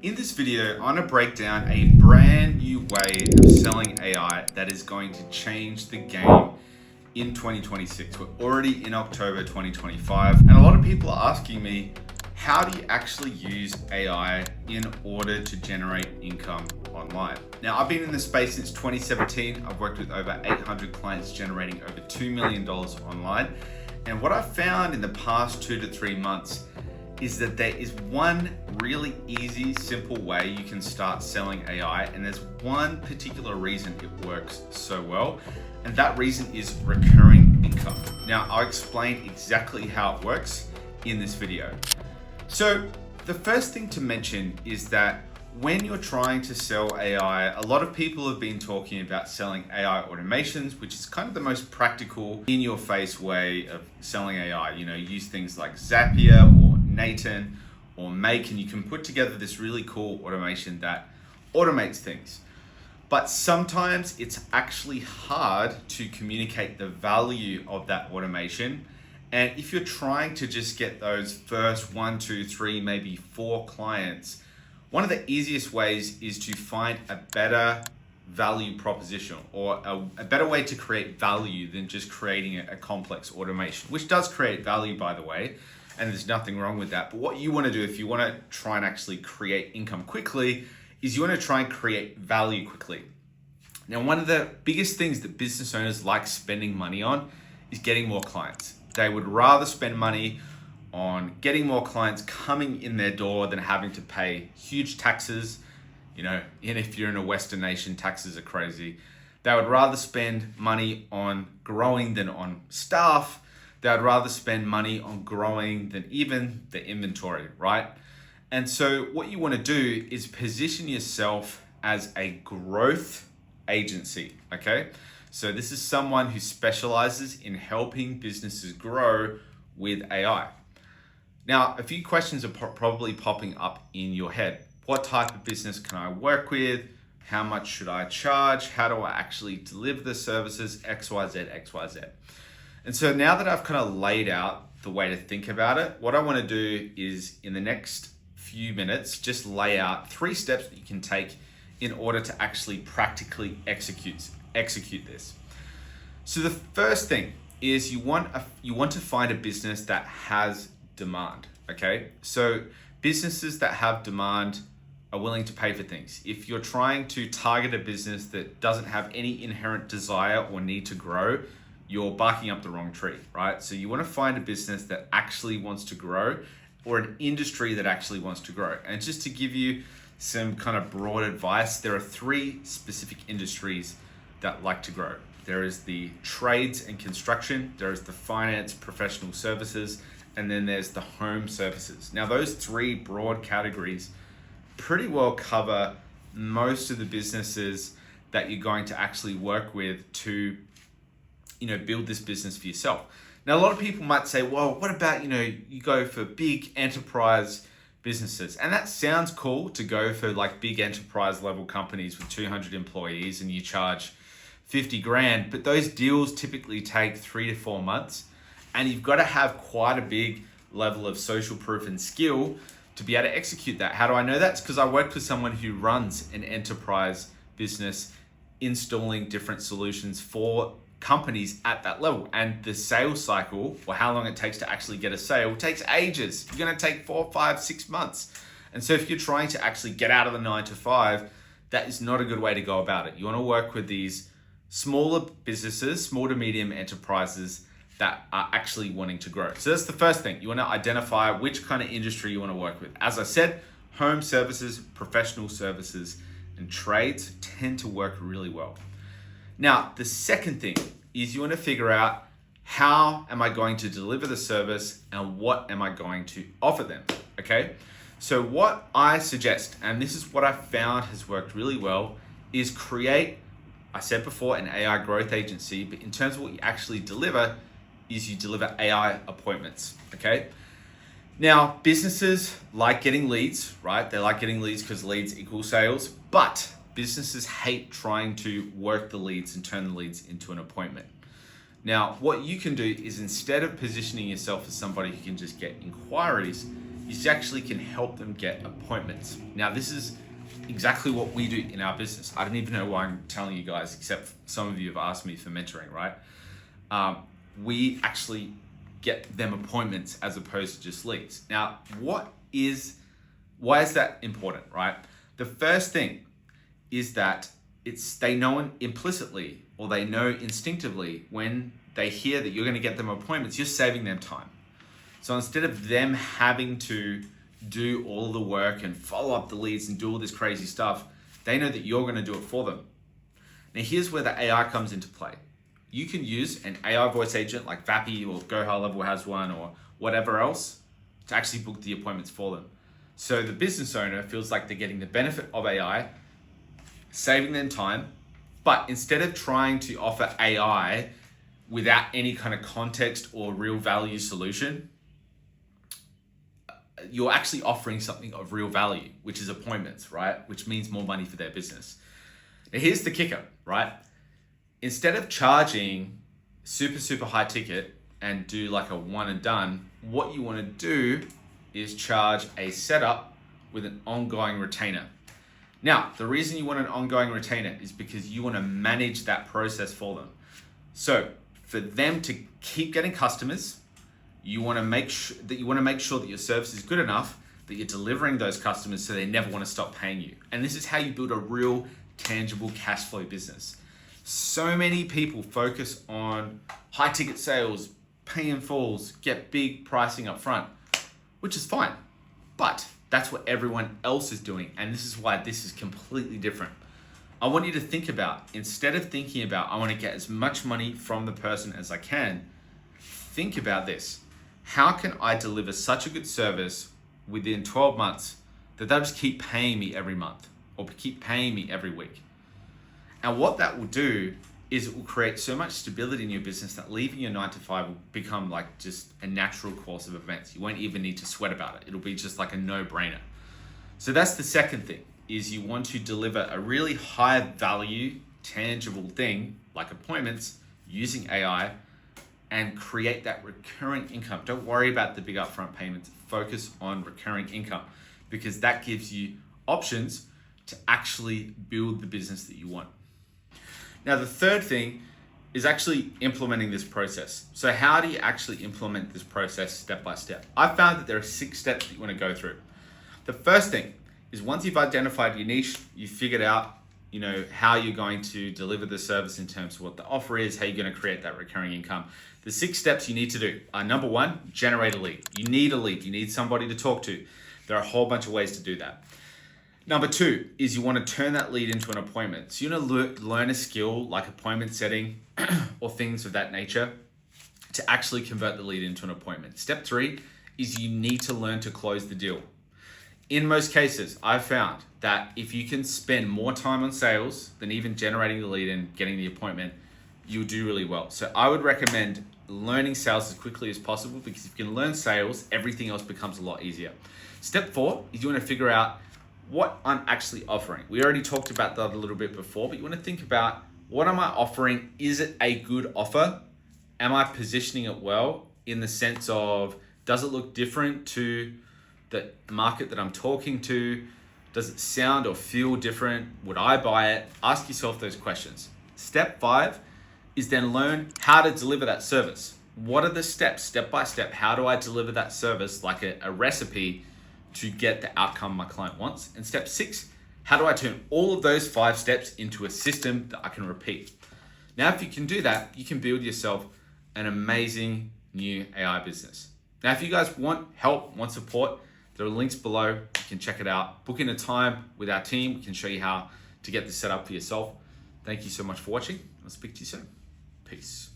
In this video, I'm going to break down a brand new way of selling AI that is going to change the game in 2026. We're already in October 2025, and a lot of people are asking me, how do you actually use AI in order to generate income online? Now, I've been in this space since 2017. I've worked with over 800 clients generating over $2 million online. And what I've found in the past 2 to 3 months is that there is one really easy, simple way you can start selling AI, and there's one particular reason it works so well, and that reason is recurring income. Now, I'll explain exactly how it works in this video. So, the first thing to mention is that when you're trying to sell AI, a lot of people have been talking about selling AI automations, which is kind of the most practical, in-your-face way of selling AI. You know, use things like Zapier or Nathan or Make, and you can put together this really cool automation that automates things. But sometimes it's actually hard to communicate the value of that automation. And if you're trying to just get those first 1, 2, 3, maybe 4 clients, one of the easiest ways is to find a better value proposition or a better way to create value than just creating a complex automation, which does create value, by the way, and there's nothing wrong with that. But what you want to do if you want to try and actually create income quickly is you want to try and create value quickly. Now, one of the biggest things that business owners like spending money on is getting more clients. They would rather spend money on getting more clients coming in their door than having to pay huge taxes. You know, and if you're in a Western nation, taxes are crazy. They would rather spend money on growing than on staff. They would rather spend money on growing than even the inventory, right? And so what you want to do is position yourself as a growth agency, okay? So this is someone who specializes in helping businesses grow with AI. Now, a few questions are probably popping up in your head. What type of business can I work with? How much should I charge? How do I actually deliver the services? XYZ, XYZ. And so now that I've kind of laid out the way to think about it, what I want to do is in the next few minutes, just lay out 3 steps that you can take in order to actually practically execute this. So the first thing is you want to find a business that has demand, okay? So businesses that have demand are willing to pay for things. If you're trying to target a business that doesn't have any inherent desire or need to grow, you're barking up the wrong tree, right? So you want to find a business that actually wants to grow or an industry that actually wants to grow. And just to give you some kind of broad advice, there are 3 specific industries that like to grow. There is the trades and construction, there is the finance, professional services, and then there's the home services. Now, those 3 broad categories pretty well cover most of the businesses that you're going to actually work with to, build this business for yourself. Now, a lot of people might say, well, what about, you go for big enterprise businesses? And that sounds cool to go for like big enterprise level companies with 200 employees and you charge 50 grand, but those deals typically take 3 to 4 months. And you've got to have quite a big level of social proof and skill to be able to execute that. How do I know that? It's because I worked with someone who runs an enterprise business installing different solutions for companies at that level. And the sales cycle, or how long it takes to actually get a sale, takes ages. You're going to take 4, 5, 6 months. And so if you're trying to actually get out of the 9 to 5, that is not a good way to go about it. You want to work with these smaller businesses, small to medium enterprises that are actually wanting to grow. So that's the first thing. You want to identify which kind of industry you want to work with. As I said, home services, professional services, and trades tend to work really well. Now, the second thing is you want to figure out how am I going to deliver the service and what am I going to offer them, okay? So what I suggest, and this is what I found has worked really well, is create, I said before, an AI growth agency, but in terms of what you actually deliver, is you deliver AI appointments, okay? Now, businesses like getting leads, right? They like getting leads because leads equal sales, but businesses hate trying to work the leads and turn the leads into an appointment. Now, what you can do is instead of positioning yourself as somebody who can just get inquiries, is you actually can help them get appointments. Now, this is exactly what we do in our business. I don't even know why I'm telling you guys, except some of you have asked me for mentoring, right? We actually get them appointments as opposed to just leads. Now, why is that important, right? The first thing is that they know implicitly, or they know instinctively, when they hear that you're going to get them appointments, you're saving them time. So instead of them having to do all the work and follow up the leads and do all this crazy stuff, they know that you're going to do it for them. Now, here's where the AI comes into play. You can use an AI voice agent like Vapi, or Go High Level has one, or whatever else, to actually book the appointments for them. So the business owner feels like they're getting the benefit of AI, saving them time, but instead of trying to offer AI without any kind of context or real value solution, you're actually offering something of real value, which is appointments, right? Which means more money for their business. Now, here's the kicker, right? Instead of charging super high ticket and do like a one and done, what you want to do is charge a setup with an ongoing retainer. Now, the reason you want an ongoing retainer is because you want to manage that process for them. So for them to keep getting customers, you want to make sure that your service is good enough that you're delivering those customers so they never want to stop paying you. And this is how you build a real tangible cash flow business. So many people focus on high ticket sales, pay in fulls, get big pricing up front, which is fine, but that's what everyone else is doing. And this is why this is completely different. I want you to think about, instead of thinking about, I want to get as much money from the person as I can, think about this. How can I deliver such a good service within 12 months that they'll just keep paying me every month or keep paying me every week? And what that will do is it will create so much stability in your business that leaving your 9 to 5 will become like just a natural course of events. You won't even need to sweat about it. It'll be just like a no-brainer. So that's the second thing, is you want to deliver a really high value, tangible thing like appointments using AI and create that recurring income. Don't worry about the big upfront payments. Focus on recurring income, because that gives you options to actually build the business that you want. Now, the third thing is actually implementing this process. So how do you actually implement this process step by step? I found that there are 6 steps that you want to go through. The first thing is, once you've identified your niche, you've figured out, how you're going to deliver the service in terms of what the offer is, how you're going to create that recurring income. The 6 steps you need to do are: number 1, generate a lead. You need a lead. You need somebody to talk to. There are a whole bunch of ways to do that. Number 2 is you want to turn that lead into an appointment. So you want to learn a skill like appointment setting or things of that nature to actually convert the lead into an appointment. Step 3 is you need to learn to close the deal. In most cases, I've found that if you can spend more time on sales than even generating the lead and getting the appointment, you'll do really well. So I would recommend learning sales as quickly as possible, because if you can learn sales, everything else becomes a lot easier. Step 4 is you want to figure out what I'm actually offering. We already talked about that a little bit before, but you want to think about, what am I offering? Is it a good offer? Am I positioning it well in the sense of, does it look different to the market that I'm talking to? Does it sound or feel different? Would I buy it? Ask yourself those questions. Step 5 is then learn how to deliver that service. What are the steps, step by step? How do I deliver that service like a recipe to get the outcome my client wants? And step 6, how do I turn all of those 5 steps into a system that I can repeat? Now, if you can do that, you can build yourself an amazing new AI business. Now, if you guys want help, want support, there are links below. You can check it out. Book in a time with our team. We can show you how to get this set up for yourself. Thank you so much for watching. I'll speak to you soon. Peace.